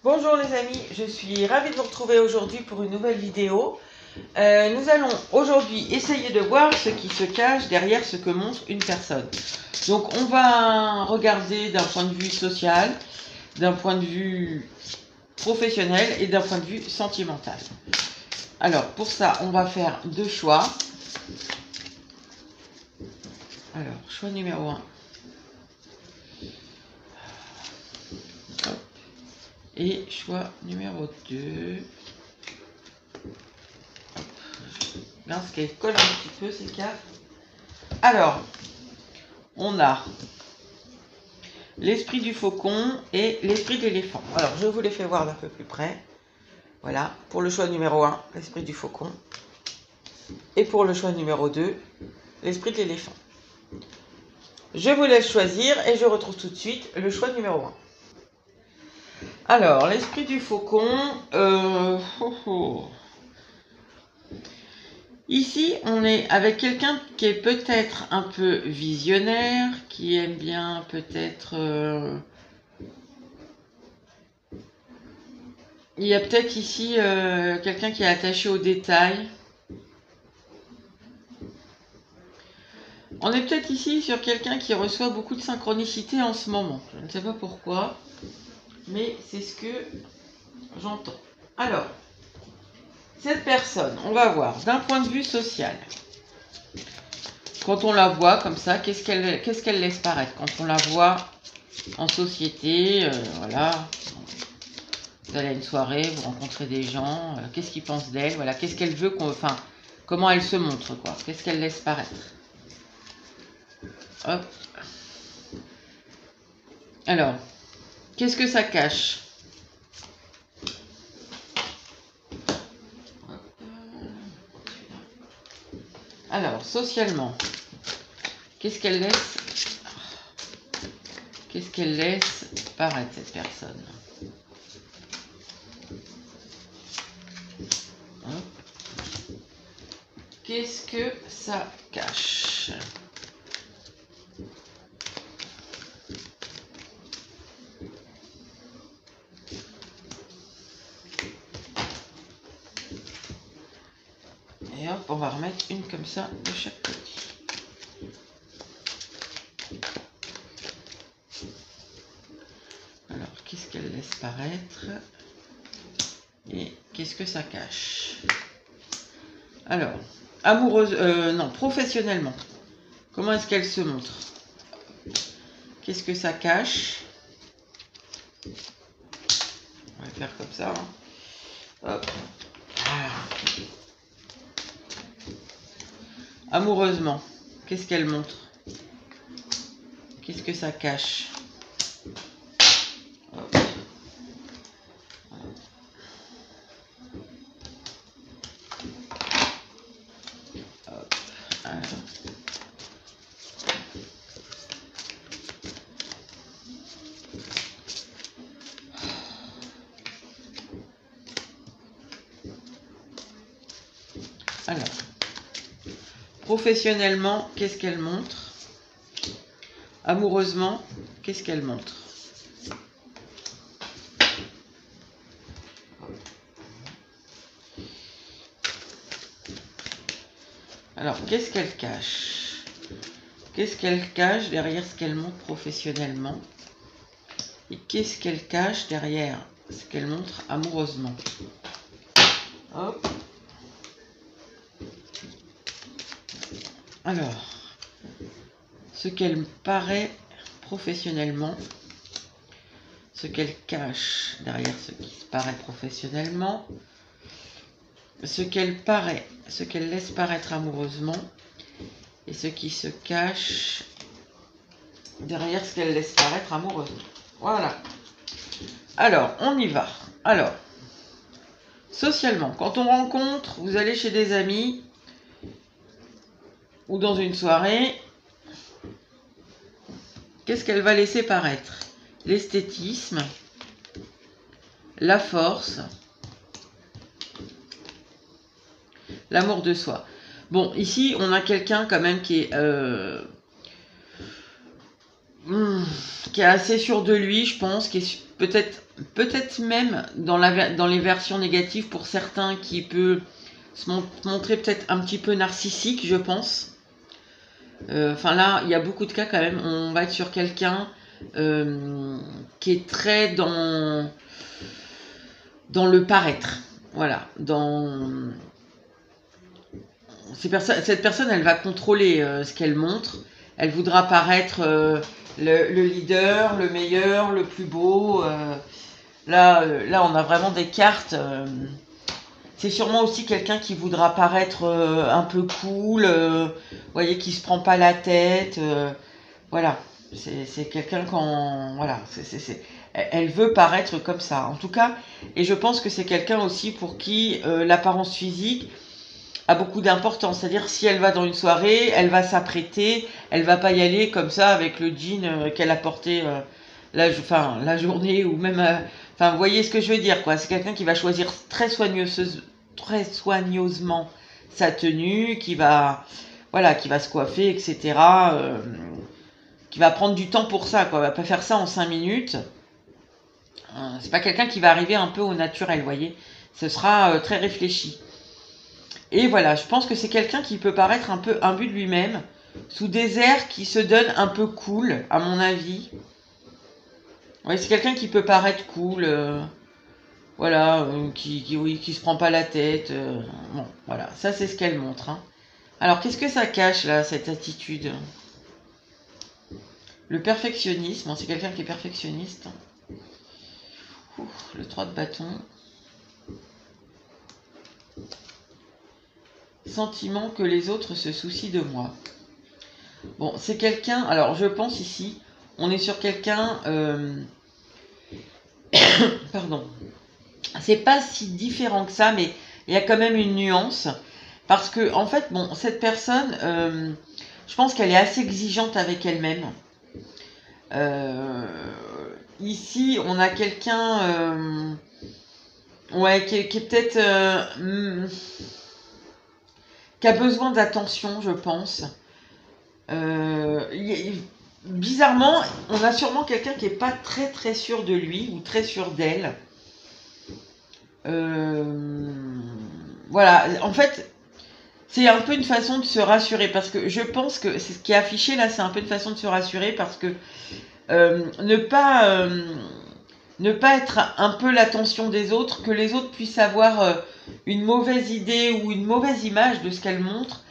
Bonjour les amis, je suis ravie de vous retrouver aujourd'hui pour une nouvelle vidéo. Nous allons aujourd'hui essayer de voir ce qui se cache derrière ce que montre une personne. Donc on va regarder d'un point de vue social, d'un point de vue professionnel et d'un point de vue sentimental. Alors pour ça on va faire deux choix. Alors choix numéro 1. Et choix numéro 2. Regarde ce qu'elle colle un petit peu ces cartes. Alors, on a l'esprit du faucon et l'esprit de l'éléphant. Alors, je vous les fais voir d'un peu plus près. Voilà, pour le choix numéro 1, l'esprit du faucon. Et pour le choix numéro 2, l'esprit de l'éléphant. Je vous laisse choisir et je retrouve tout de suite le choix numéro 1. Alors, l'esprit du faucon, Ici, on est avec quelqu'un qui est peut-être un peu visionnaire, qui aime bien peut-être... Il y a peut-être ici quelqu'un qui est attaché aux détails. On est peut-être ici sur quelqu'un qui reçoit beaucoup de synchronicité en ce moment. Je ne sais pas pourquoi, mais c'est ce que j'entends. Alors, cette personne, on va voir d'un point de vue social. Quand on la voit comme ça, qu'est-ce qu'elle laisse paraître? Quand on la voit en société, voilà, vous allez à une soirée, vous rencontrez des gens, qu'est-ce qu'ils pensent d'elle? Voilà, qu'est-ce qu'elle veut qu'on... Enfin, comment elle se montre, quoi? Qu'est-ce qu'elle laisse paraître? Hop. Alors, qu'est-ce que ça cache? Alors, socialement, qu'est-ce qu'elle laisse paraître, cette personne? Qu'est-ce que ça cache? Et hop, on va remettre une comme ça de chaque côté. Alors, qu'est-ce qu'elle laisse paraître? Et qu'est-ce que ça cache? Alors, amoureuse, non, professionnellement, comment est-ce qu'elle se montre? Qu'est-ce que ça cache? On va faire comme ça. Hein. Hop. Ah. Amoureusement, qu'est-ce qu'elle montre? Qu'est-ce que ça cache? Hop. Hop. Alors, professionnellement, qu'est-ce qu'elle montre? Amoureusement, qu'est-ce qu'elle montre? Alors, qu'est-ce qu'elle cache? Qu'est-ce qu'elle cache derrière ce qu'elle montre professionnellement? Et qu'est-ce qu'elle cache derrière ce qu'elle montre amoureusement? Hop. Alors, ce qu'elle paraît professionnellement, ce qu'elle cache derrière ce qui paraît professionnellement, ce qu'elle laisse paraître amoureusement, et ce qui se cache derrière ce qu'elle laisse paraître amoureusement. Voilà. Alors, on y va. Alors, socialement, quand on rencontre, vous allez chez des amis ou dans une soirée, qu'est-ce qu'elle va laisser paraître? L'esthétisme, la force, l'amour de soi. Bon, ici, on a quelqu'un quand même qui est assez sûr de lui, je pense, qui est peut-être peut-être même dans les versions négatives pour certains qui peut se montrer peut-être un petit peu narcissique, je pense. Enfin là, il y a beaucoup de cas quand même. On va être sur quelqu'un qui est très dans le paraître. Voilà. Cette personne, elle va contrôler ce qu'elle montre. Elle voudra paraître le leader, le meilleur, le plus beau. Là, on a vraiment des cartes. C'est sûrement aussi quelqu'un qui voudra paraître un peu cool, vous voyez, qui se prend pas la tête. Voilà, c'est quelqu'un quand... Voilà, elle veut paraître comme ça, en tout cas. Et je pense que c'est quelqu'un aussi pour qui l'apparence physique a beaucoup d'importance. C'est-à-dire, si elle va dans une soirée, elle va s'apprêter, elle va pas y aller comme ça avec le jean qu'elle a porté la journée ou même... Enfin, vous voyez ce que je veux dire, quoi. C'est quelqu'un qui va choisir très soigneusement sa tenue, qui va se coiffer, etc. Qui va prendre du temps pour ça, quoi. Elle va pas faire ça en 5 minutes. C'est pas quelqu'un qui va arriver un peu au naturel, vous voyez. Ce sera très réfléchi. Et voilà, je pense que c'est quelqu'un qui peut paraître un peu imbu de lui-même, sous des airs qui se donnent un peu cool, à mon avis. Oui, c'est quelqu'un qui peut paraître cool, voilà, qui se prend pas la tête. Bon, voilà, ça c'est ce qu'elle montre. Hein. Alors, qu'est-ce que ça cache là, cette attitude? Le perfectionnisme, c'est quelqu'un qui est perfectionniste. Le 3 de bâton. Sentiment que les autres se soucient de moi. Bon, c'est quelqu'un, alors je pense ici, on est sur quelqu'un, pardon, c'est pas si différent que ça, mais il y a quand même une nuance, parce que en fait, bon, cette personne, je pense qu'elle est assez exigeante avec elle-même. Ici, on a quelqu'un, ouais, qui est peut-être, qui a besoin d'attention, je pense. Bizarrement, on a sûrement quelqu'un qui n'est pas très très sûr de lui ou très sûr d'elle. Voilà, en fait, c'est un peu une façon de se rassurer parce que je pense que c'est ce qui est affiché là, c'est un peu une façon de se rassurer parce que ne pas être un peu l'attention des autres, que les autres puissent avoir une mauvaise idée ou une mauvaise image de ce qu'elle montre.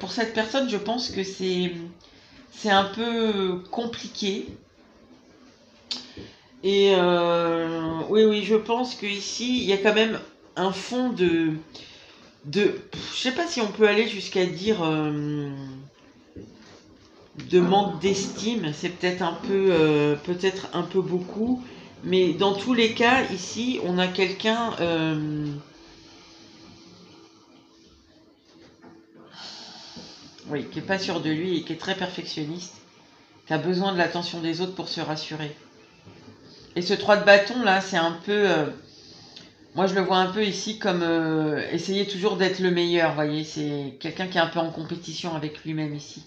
Pour cette personne, je pense que c'est un peu compliqué. Et oui, je pense qu'ici, il y a quand même un fond de je sais pas si on peut aller jusqu'à dire de manque d'estime, c'est peut-être un peu beaucoup, mais dans tous les cas, ici, on a quelqu'un oui, qui est pas sûr de lui et qui est très perfectionniste, qui a besoin de l'attention des autres pour se rassurer. Et ce 3 de bâton là, c'est un peu moi je le vois un peu ici comme essayer toujours d'être le meilleur, vous voyez, c'est quelqu'un qui est un peu en compétition avec lui-même ici.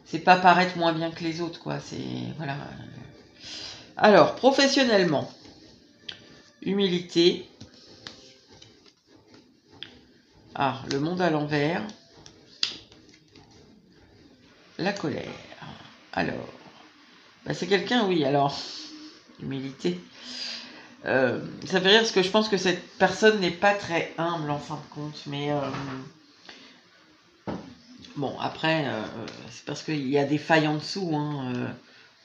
C'est pas paraître moins bien que les autres, quoi, c'est voilà. Alors, professionnellement, humilité. Ah, le monde à l'envers. La colère. Alors, bah c'est quelqu'un, oui, alors, humilité. Ça fait rire parce que je pense que cette personne n'est pas très humble en fin de compte, mais bon, après, c'est parce qu'il y a des failles en dessous, hein,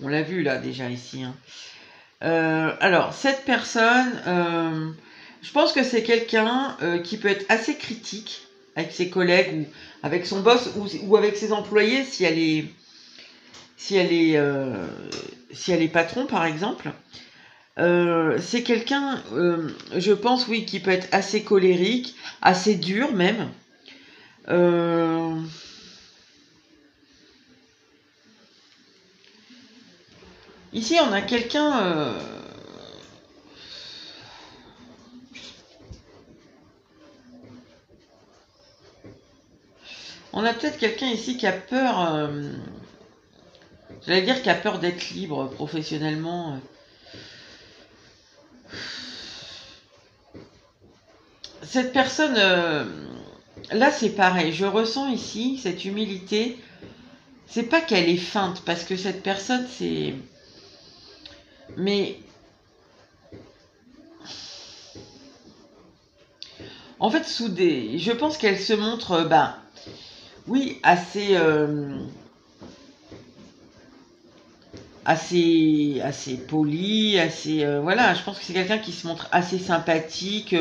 on l'a vu là déjà ici. Hein. Alors, cette personne, je pense que c'est quelqu'un qui peut être assez critique avec ses collègues ou avec son boss ou avec ses employés si elle est patron par exemple. C'est quelqu'un, je pense, oui, qui peut être assez colérique, assez dur même. Ici, on a quelqu'un... on a peut-être quelqu'un ici qui a peur... j'allais dire qui a peur d'être libre professionnellement. cette personne, là c'est pareil, je ressens ici cette humilité. C'est pas qu'elle est feinte, parce que cette personne, c'est... Mais... En fait, je pense qu'elle se montre, ben, oui, assez polie, assez... voilà, je pense que c'est quelqu'un qui se montre assez sympathique,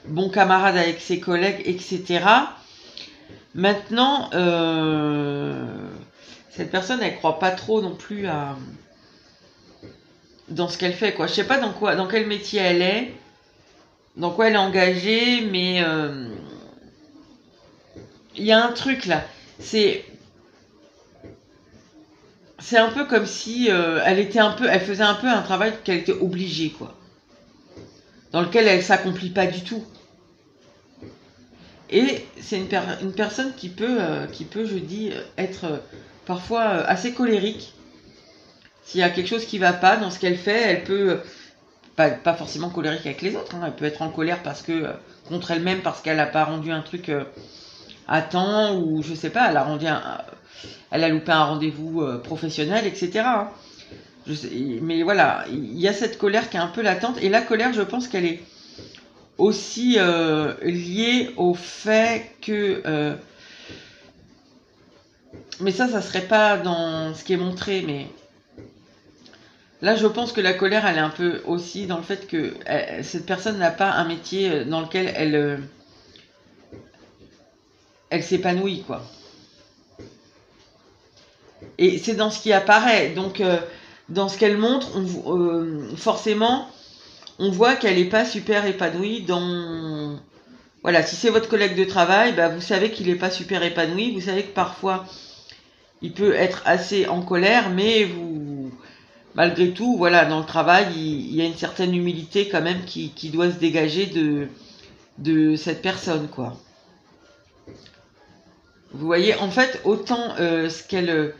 bon camarade avec ses collègues, etc. Maintenant, cette personne, elle croit pas trop non plus dans ce qu'elle fait, quoi. Je sais pas dans quel métier elle est, dans quoi elle est engagée, mais il y a un truc là. C'est un peu comme si elle faisait un peu un travail qu'elle était obligée, quoi, dans lequel elle s'accomplit pas du tout. Et c'est une personne qui peut, je dis, être parfois assez colérique. S'il y a quelque chose qui va pas dans ce qu'elle fait, elle peut, pas forcément colérique avec les autres, hein, elle peut être en colère parce que, contre elle-même, parce qu'elle n'a pas rendu un truc à temps, ou je sais pas, elle a loupé un rendez-vous professionnel, etc. Hein. Mais voilà, il y a cette colère qui est un peu latente, et la colère, je pense qu'elle est aussi liée au fait que... mais ça serait pas dans ce qui est montré, mais... Là, je pense que la colère, elle est un peu aussi dans le fait que cette personne n'a pas un métier dans lequel elle s'épanouit, quoi. Et c'est dans ce qui apparaît. Donc, dans ce qu'elle montre, forcément, on voit qu'elle n'est pas super épanouie dans... Voilà, si c'est votre collègue de travail, bah, vous savez qu'il n'est pas super épanoui. Vous savez que parfois, il peut être assez en colère, mais malgré tout, voilà, dans le travail, il y a une certaine humilité quand même qui doit se dégager de cette personne, quoi. Vous voyez, en fait, autant ce qu'elle...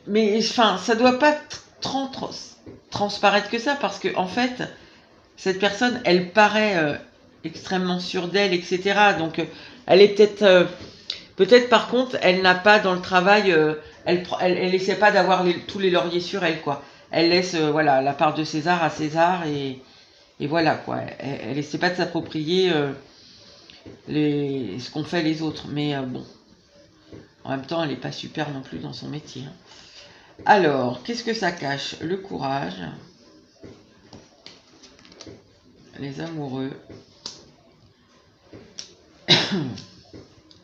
mais enfin, ça doit pas transparaître que ça, parce que en fait, cette personne, elle paraît extrêmement sûre d'elle, etc. Donc, elle est peut-être... peut-être par contre, elle n'a pas dans le travail... elle essaie pas d'avoir tous les lauriers sur elle, quoi. Elle laisse voilà, la part de César à César, et voilà, quoi. Elle essaie pas de s'approprier ce qu'ont fait les autres. Mais bon, en même temps, elle n'est pas super non plus dans son métier. Hein. Alors, qu'est-ce que ça cache? Le courage, les amoureux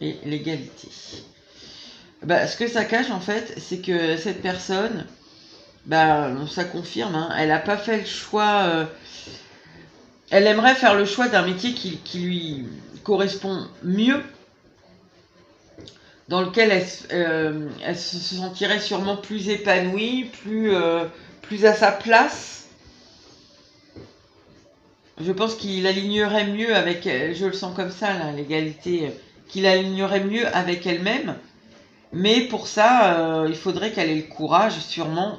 et l'égalité. Bah, ce que ça cache, en fait, c'est que cette personne, bah, ça confirme, hein, elle n'a pas fait le choix... elle aimerait faire le choix d'un métier qui lui correspond mieux, dans lequel elle se sentirait sûrement plus épanouie, plus à sa place. Je pense qu'il alignerait mieux avec, je le sens comme ça, là, l'égalité, qu'il alignerait mieux avec elle-même. Mais pour ça, il faudrait qu'elle ait le courage, sûrement,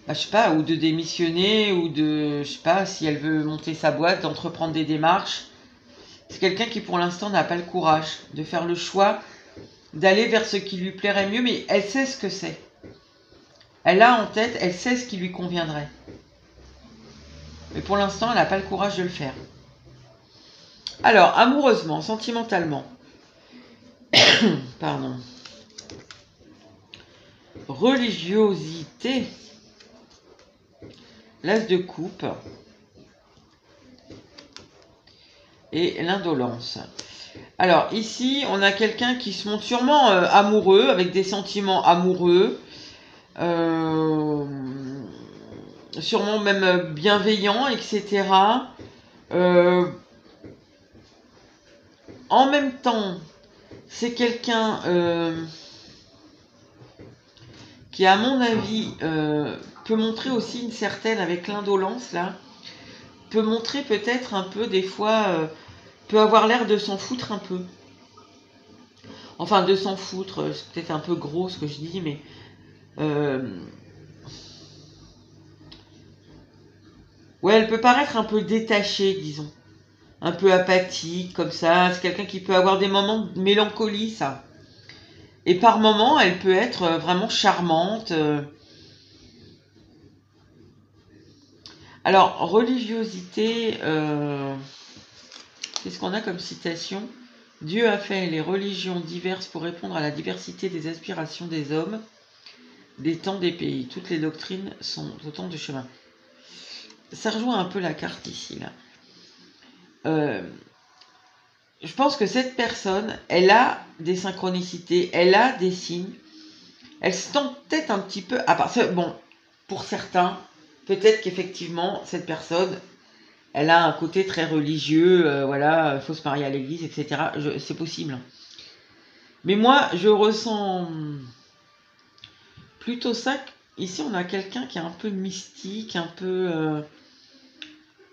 bah, je sais pas, ou de démissionner, ou je sais pas, si elle veut monter sa boîte, d'entreprendre des démarches. C'est quelqu'un qui, pour l'instant, n'a pas le courage de faire le choix d'aller vers ce qui lui plairait mieux, mais elle sait ce que c'est. Elle a en tête, elle sait ce qui lui conviendrait. Mais pour l'instant, elle n'a pas le courage de le faire. Alors, amoureusement, sentimentalement. Pardon. Religiosité. L'as de coupe. Et l'indolence. Alors, ici, on a quelqu'un qui se montre sûrement amoureux, avec des sentiments amoureux. Sûrement même bienveillant, etc. En même temps, c'est quelqu'un qui, à mon avis, peut montrer aussi une certaine, avec l'indolence, là, peut montrer peut-être un peu, des fois, peut avoir l'air de s'en foutre un peu. Enfin, de s'en foutre, c'est peut-être un peu gros ce que je dis, mais... Ouais, elle peut paraître un peu détachée, disons. Un peu apathique, comme ça. C'est quelqu'un qui peut avoir des moments de mélancolie, ça. Et par moments, elle peut être vraiment charmante. Alors, religiosité, qu'est-ce qu'on a comme citation? Dieu a fait les religions diverses pour répondre à la diversité des aspirations des hommes, des temps, des pays. Toutes les doctrines sont autant de chemins. Ça rejoint un peu la carte ici, là. Je pense que cette personne, elle a des synchronicités, elle a des signes. Elle se tente peut-être un petit peu... À part, bon, pour certains, peut-être qu'effectivement, cette personne, elle a un côté très religieux, voilà, faut se marier à l'église, etc. C'est possible. Mais moi, je ressens plutôt ça. Ici, on a quelqu'un qui est un peu mystique, un peu...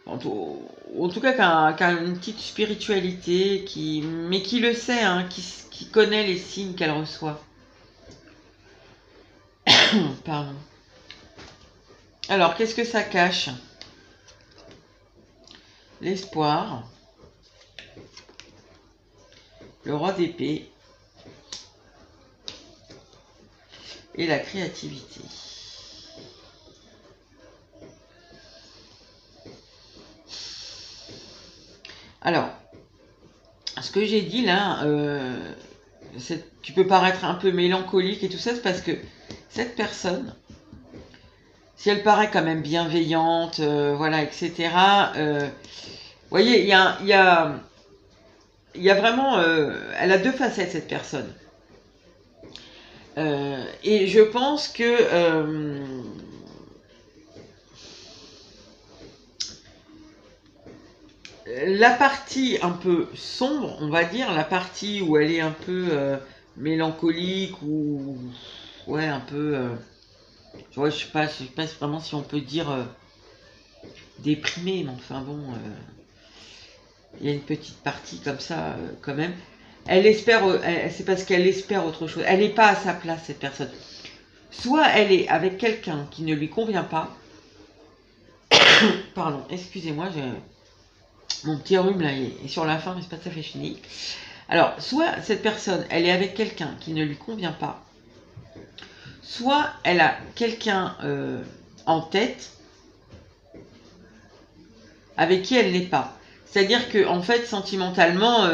en tout cas, qui a une petite spiritualité, mais qui le sait, hein, qui connaît les signes qu'elle reçoit. Pardon. Alors, qu'est-ce que ça cache? L'espoir, le roi d'épée et la créativité. Alors, ce que j'ai dit là, tu peux paraître un peu mélancolique et tout ça, c'est parce que cette personne, si elle paraît quand même bienveillante, voilà, etc. Vous voyez, il y a vraiment, elle a deux facettes, cette personne. Et je pense que la partie un peu sombre, on va dire, la partie où elle est un peu mélancolique ou ouais, un peu, je sais pas vraiment si on peut dire déprimée, mais enfin bon, il y a une petite partie comme ça quand même. Elle espère, c'est parce qu'elle espère autre chose. Elle n'est pas à sa place, cette personne. Soit elle est avec quelqu'un qui ne lui convient pas. Pardon, excusez-moi, mon petit rhume là est sur la fin, mais c'est pas tout à fait fini. Alors, soit cette personne, elle est avec quelqu'un qui ne lui convient pas, soit elle a quelqu'un en tête avec qui elle n'est pas. C'est-à-dire que en fait, sentimentalement,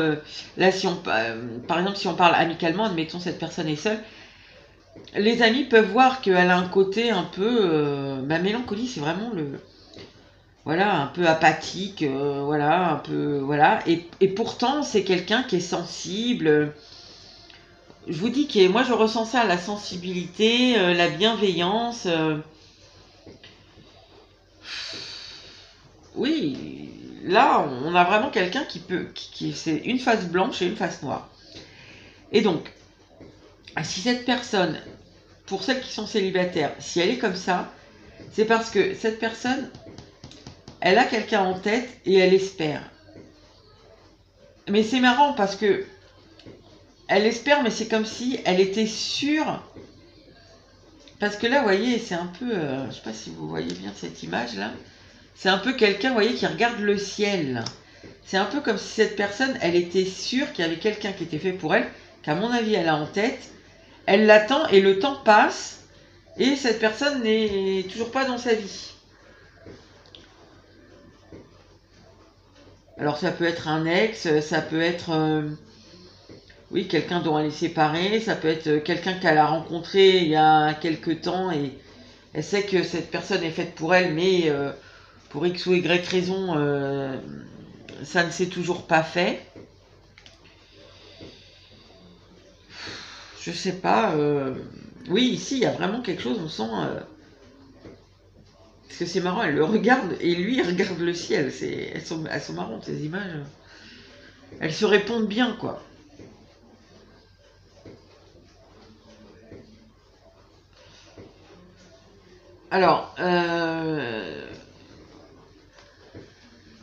là, si on, par exemple, si on parle amicalement, admettons cette personne est seule, les amis peuvent voir qu'elle a un côté un peu, ma mélancolie, c'est vraiment voilà, un peu apathique, voilà, un peu, voilà. Et pourtant, c'est quelqu'un qui est sensible. Je vous dis que moi, je ressens ça, la sensibilité, la bienveillance. Oui, là, on a vraiment quelqu'un c'est une face blanche et une face noire. Et donc, si cette personne, pour celles qui sont célibataires, si elle est comme ça, c'est parce que cette personne, elle a quelqu'un en tête et elle espère. Mais c'est marrant parce que elle espère, mais c'est comme si elle était sûre. Parce que là, vous voyez, c'est un peu... je ne sais pas si vous voyez bien cette image-là. C'est un peu quelqu'un, vous voyez, qui regarde le ciel. C'est un peu comme si cette personne, elle était sûre qu'il y avait quelqu'un qui était fait pour elle, qu'à mon avis, elle a en tête. Elle l'attend et le temps passe. Et cette personne n'est toujours pas dans sa vie. Alors ça peut être un ex, ça peut être... oui, quelqu'un dont elle est séparée, ça peut être quelqu'un qu'elle a rencontré il y a quelques temps et elle sait que cette personne est faite pour elle, mais pour X ou Y raison, ça ne s'est toujours pas fait. Je sais pas. Oui, ici, il y a vraiment quelque chose, on sent... parce que c'est marrant, elle le regarde et lui, il regarde le ciel. Elles sont marrantes, ces images. Elles se répondent bien, quoi. Alors,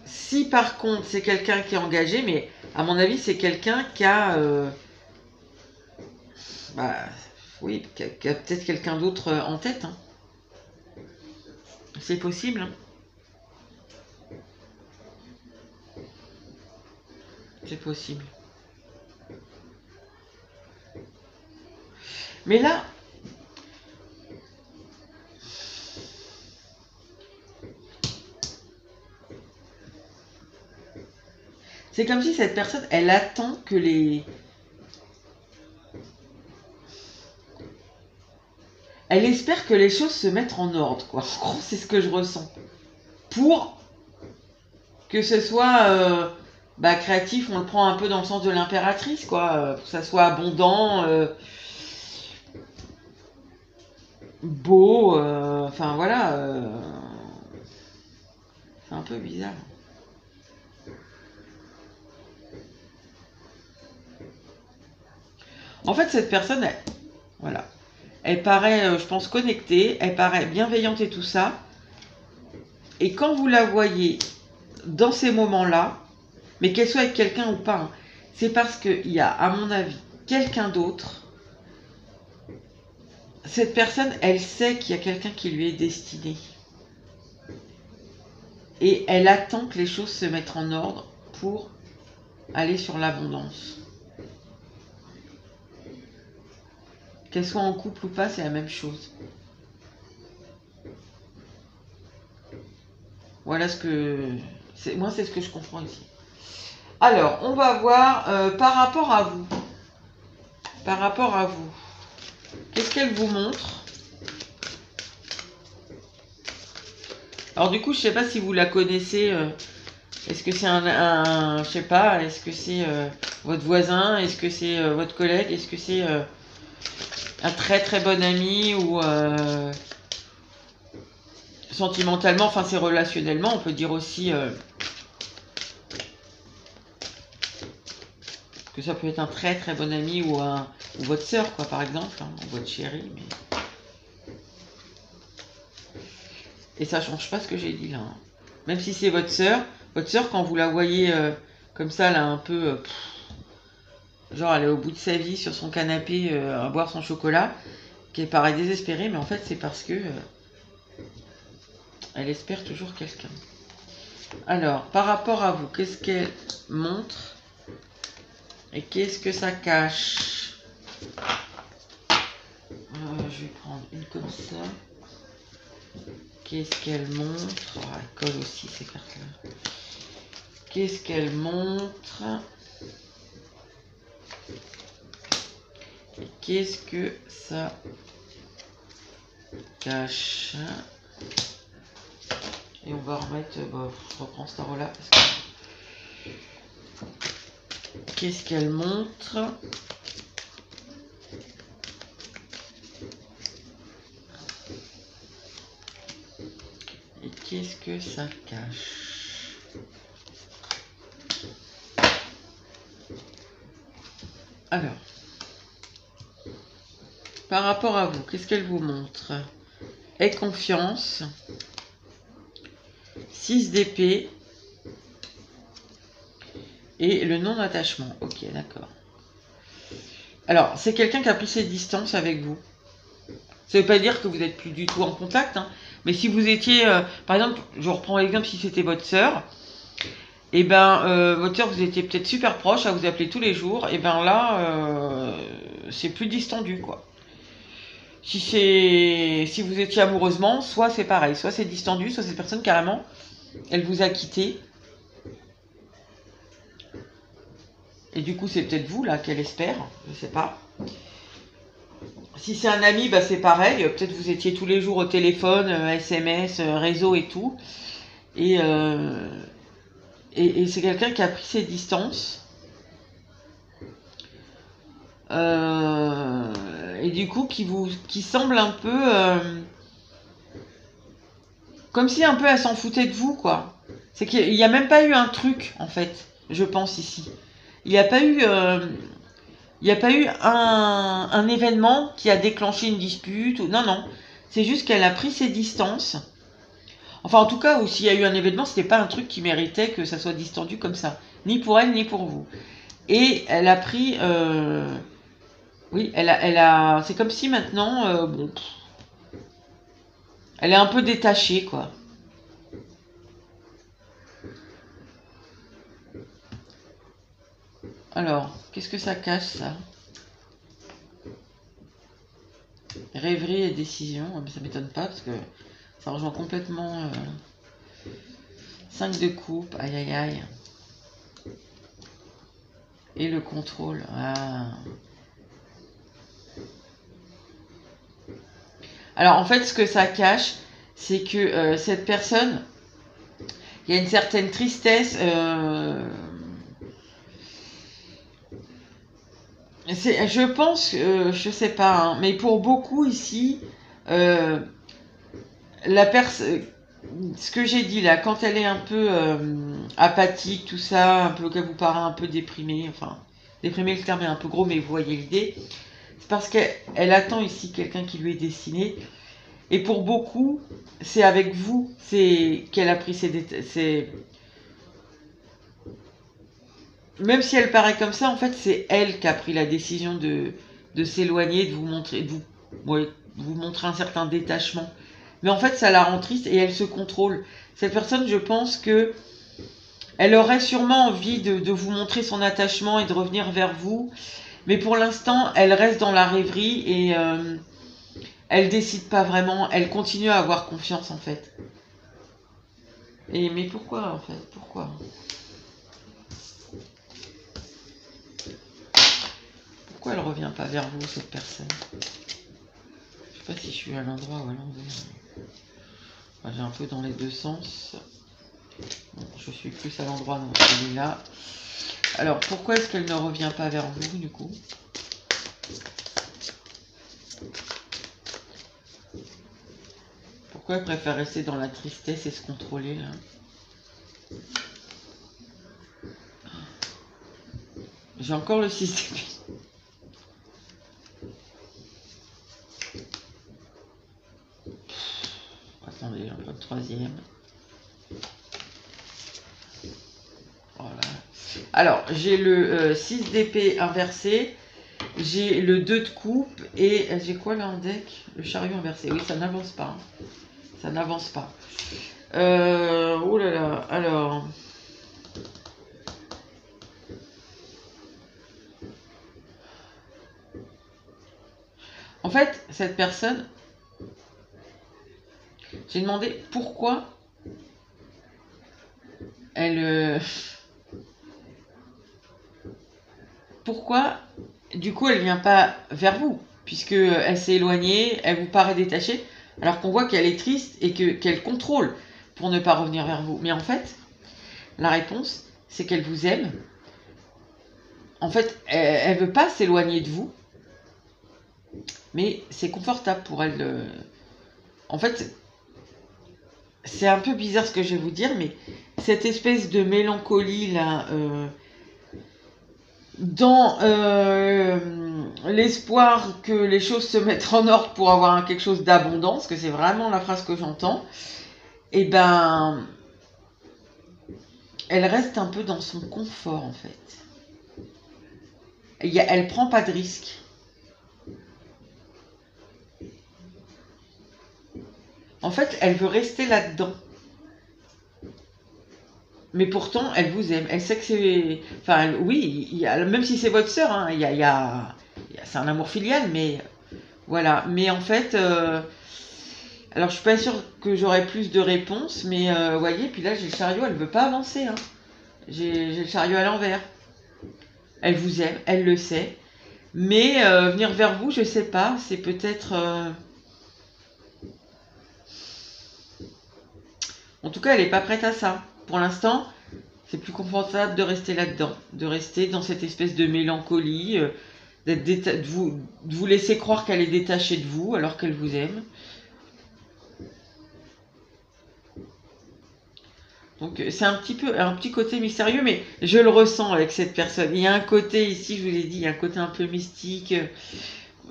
si par contre c'est quelqu'un qui est engagé, mais à mon avis c'est quelqu'un qui a, bah, oui, qui a peut-être quelqu'un d'autre en tête. Hein. C'est possible. Hein. C'est possible. Mais là, c'est comme si cette personne, elle attend que les... Elle espère que les choses se mettent en ordre, quoi. En gros, c'est ce que je ressens. Pour que ce soit créatif, on le prend un peu dans le sens de l'impératrice, quoi. Pour que ça soit abondant, beau, enfin voilà. C'est un peu bizarre. En fait, cette personne, voilà. Elle paraît, je pense, connectée, elle paraît bienveillante et tout ça. Et quand vous la voyez dans ces moments-là, mais qu'elle soit avec quelqu'un ou pas, hein, c'est parce qu'il y a, à mon avis, quelqu'un d'autre. Cette personne, elle sait qu'il y a quelqu'un qui lui est destiné. Et elle attend que les choses se mettent en ordre pour aller sur l'abondance. Qu'elle soit en couple ou pas, c'est la même chose. Voilà ce que... Moi, c'est ce que je comprends ici. Alors, on va voir par rapport à vous. Par rapport à vous. Qu'est-ce qu'elle vous montre? Alors du coup, je sais pas si vous la connaissez. Est-ce que c'est je sais pas, est-ce que c'est votre voisin? Est-ce que c'est votre collègue? Est-ce que c'est un très très bon ami ou sentimentalement, enfin c'est relationnellement, on peut dire aussi que ça peut être un très très bon ami ou votre sœur, quoi, par exemple, hein, ou votre chérie. Mais... Et ça change pas ce que j'ai dit là. Hein. Même si c'est votre sœur, quand vous la voyez comme ça, là, un peu... genre, elle est au bout de sa vie sur son canapé à boire son chocolat, qu'elle paraît désespérée, mais en fait, c'est parce que elle espère toujours quelqu'un. Alors, par rapport à vous, qu'est-ce qu'elle montre et qu'est-ce que ça cache? Je vais prendre une comme ça. Qu'est-ce qu'elle montre? Elle colle aussi ces cartes-là. Qu'est-ce qu'elle montre? Et qu'est-ce que ça cache? Et on va remettre... je reprends ce tarot-là. Qu'est-ce qu'elle montre? Et qu'est-ce que ça cache? Alors, par rapport à vous, qu'est-ce qu'elle vous montre? Aie confiance. 6 d'épée. Et le non-attachement. Ok, d'accord. Alors, c'est quelqu'un qui a pris ses distances avec vous. Ça ne veut pas dire que vous n'êtes plus du tout en contact. Hein, mais si vous étiez... par exemple, je reprends l'exemple si c'était votre sœur. Et ben, votre sœur, vous étiez peut-être super proche, à vous appeler tous les jours. Et ben là, c'est plus distendu, quoi. Si vous étiez amoureusement, soit c'est pareil, soit c'est distendu, soit cette personne carrément, elle vous a quitté. Et du coup, c'est peut-être vous là qu'elle espère, je sais pas. Si c'est un ami, bah c'est pareil. Peut-être vous étiez tous les jours au téléphone, SMS, réseau et tout. Et c'est quelqu'un qui a pris ses distances. Et du coup, qui semble un peu... comme si un peu elle s'en foutait de vous, quoi. C'est qu'il n'y a même pas eu un truc, en fait, je pense, ici. Il n'y a pas eu... il n'y a pas eu un événement qui a déclenché une dispute. Non, non. C'est juste qu'elle a pris ses distances. Enfin, en tout cas, ou s'il y a eu un événement, c'était pas un truc qui méritait que ça soit distendu comme ça. Ni pour elle, ni pour vous. Et elle a pris... oui, c'est comme si maintenant... bon, elle est un peu détachée, quoi. Alors, qu'est-ce que ça cache, ça? Rêverie et décision. Ça m'étonne pas, parce que ça rejoint complètement 5 de coupe. Aïe, aïe, aïe. Et le contrôle. Ah. Alors, en fait, ce que ça cache, c'est que cette personne, il y a une certaine tristesse. Je pense, je sais pas, hein, mais pour beaucoup ici, ce que j'ai dit là, quand elle est un peu apathique, tout ça, un peu qu'elle vous paraît un peu déprimée, enfin, déprimée le terme est un peu gros, mais vous voyez l'idée, c'est parce qu'elle attend ici quelqu'un qui lui est destiné. Et pour beaucoup, c'est avec vous, c'est qu'elle a pris ses. Même si elle paraît comme ça, en fait, c'est elle qui a pris la décision de s'éloigner, de vous montrer, ouais, de vous montrer un certain détachement. Mais en fait, ça la rend triste et elle se contrôle. Cette personne, je pense que elle aurait sûrement envie de vous montrer son attachement et de revenir vers vous. Mais pour l'instant, elle reste dans la rêverie et elle décide pas vraiment. Elle continue à avoir confiance, en fait. Mais pourquoi, en fait? Pourquoi? Pourquoi elle revient pas vers vous, cette personne? Je sais pas si je suis à l'endroit ou à l'envers. Enfin, j'ai un peu dans les deux sens. Bon, je suis plus à l'endroit dans celui-là. Alors, pourquoi est-ce qu'elle ne revient pas vers vous, du coup? Pourquoi elle préfère rester dans la tristesse et se contrôler, là? J'ai encore le 6 d'épée. Attendez, un peu le troisième. Voilà. Alors, j'ai le 6 d'épée inversé. J'ai le 2 de coupe. Et j'ai quoi là en deck? Le chariot inversé. Oui, ça n'avance pas. Hein. Ça n'avance pas. Oh là là. Alors... En fait, cette personne, j'ai demandé pourquoi elle... pourquoi, du coup, elle vient pas vers vous, puisque elle s'est éloignée, elle vous paraît détachée, alors qu'on voit qu'elle est triste et qu'elle contrôle pour ne pas revenir vers vous. Mais en fait, la réponse, c'est qu'elle vous aime. En fait, elle veut pas s'éloigner de vous, mais c'est confortable pour elle. En fait, c'est un peu bizarre ce que je vais vous dire, mais cette espèce de mélancolie là, dans l'espoir que les choses se mettent en ordre pour avoir quelque chose d'abondance, que c'est vraiment la phrase que j'entends, et ben, elle reste un peu dans son confort en fait. Elle prend pas de risque. En fait, elle veut rester là-dedans. Mais pourtant, elle vous aime. Elle sait que c'est... Enfin, oui, même si c'est votre sœur, hein, c'est un amour filial, mais... Voilà. Mais en fait... alors, je suis pas sûre que j'aurai plus de réponses, mais vous voyez, puis là, j'ai le chariot, elle veut pas avancer. Hein. J'ai le chariot à l'envers. Elle vous aime, elle le sait. Mais venir vers vous, je sais pas. C'est peut-être... En tout cas, elle n'est pas prête à ça. Pour l'instant, c'est plus confortable de rester là-dedans, de rester dans cette espèce de mélancolie, de vous laisser croire qu'elle est détachée de vous alors qu'elle vous aime. Donc c'est un petit côté mystérieux, mais je le ressens avec cette personne. Il y a un côté ici, je vous l'ai dit, il y a un côté un peu mystique.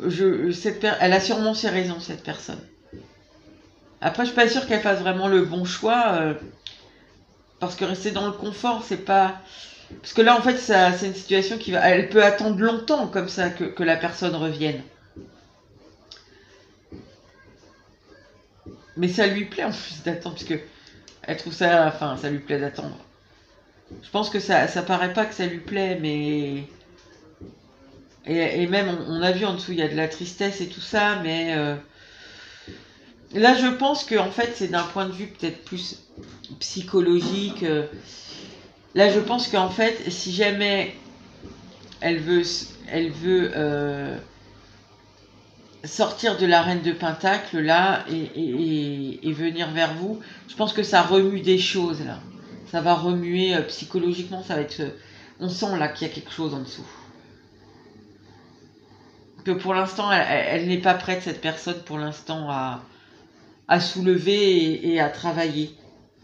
Elle a sûrement ses raisons, cette personne. Après, je suis pas sûre qu'elle fasse vraiment le bon choix, parce que rester dans le confort, c'est pas... Parce que là, en fait, c'est une situation qui va... Elle peut attendre longtemps, comme ça, que la personne revienne. Mais ça lui plaît, en plus, d'attendre, parce que elle trouve ça... Enfin, ça lui plaît d'attendre. Je pense que ça paraît pas que ça lui plaît, mais... Et même, on a vu en dessous, il y a de la tristesse et tout ça, mais... Là, je pense que en fait, c'est d'un point de vue peut-être plus psychologique. Là, je pense qu'en fait, si jamais elle veut sortir de la reine de Pentacle là et venir vers vous, je pense que ça remue des choses là. Ça va remuer psychologiquement, ça va être. On sent là qu'il y a quelque chose en dessous. Que pour l'instant, elle n'est pas prête, cette personne, pour l'instant, à soulever et à travailler.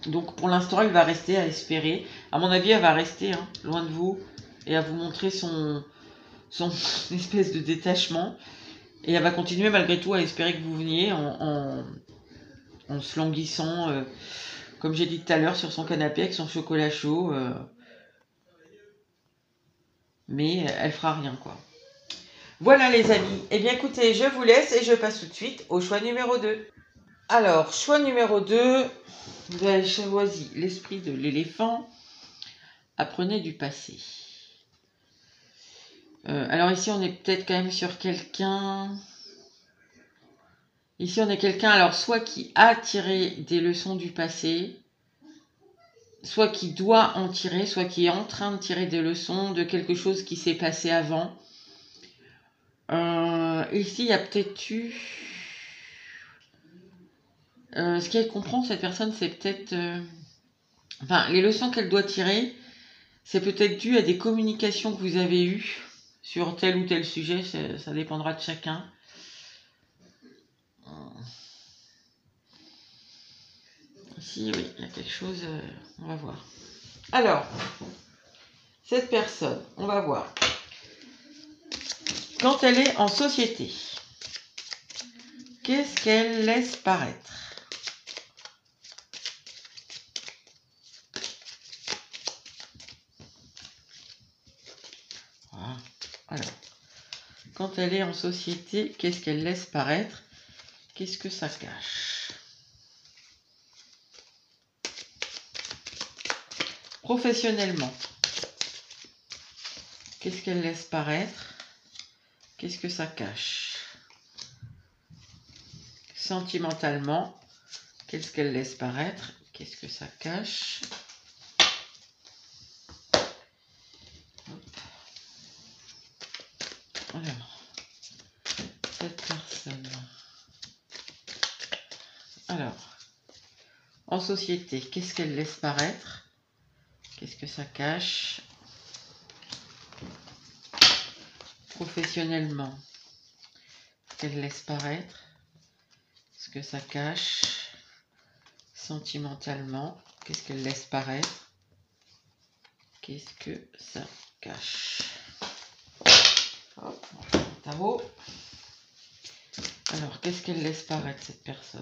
Donc pour l'instant, elle va rester à espérer. À mon avis, elle va rester loin de vous et à vous montrer son espèce de détachement. Et elle va continuer malgré tout à espérer que vous veniez en se languissant, comme j'ai dit tout à l'heure, sur son canapé avec son chocolat chaud. Mais elle fera rien, quoi. Voilà les amis. Eh bien écoutez, je vous laisse et je passe tout de suite au choix numéro 2. Alors, choix numéro 2, vous avez choisi l'esprit de l'éléphant. Apprenez du passé. Alors ici, on est peut-être quand même sur quelqu'un... Ici, on est quelqu'un, alors, soit qui a tiré des leçons du passé, soit qui doit en tirer, soit qui est en train de tirer des leçons de quelque chose qui s'est passé avant. Ici, il y a peut-être eu... ce qu'elle comprend, cette personne, c'est peut-être... Enfin, les leçons qu'elle doit tirer, c'est peut-être dû à des communications que vous avez eues sur tel ou tel sujet, ça dépendra de chacun. Ici, oui, il y a quelque chose, on va voir. Alors, cette personne, on va voir. Quand elle est en société, qu'est-ce qu'elle laisse paraître? Voilà. Alors, quand elle est en société, qu'est-ce qu'elle laisse paraître? Qu'est-ce que ça cache? Professionnellement, qu'est-ce qu'elle laisse paraître? Qu'est-ce que ça cache? Sentimentalement, qu'est-ce qu'elle laisse paraître? Qu'est-ce que ça cache? Alors, cette personne. Alors, en société, qu'est-ce qu'elle laisse paraître? Qu'est-ce que ça cache? Professionnellement, qu'elle laisse paraître? Qu'est-ce que ça cache? Sentimentalement, qu'est-ce qu'elle laisse paraître? Qu'est-ce que ça cache? Hop, on va faire un tarot. Alors, qu'est-ce qu'elle laisse paraître, cette personne?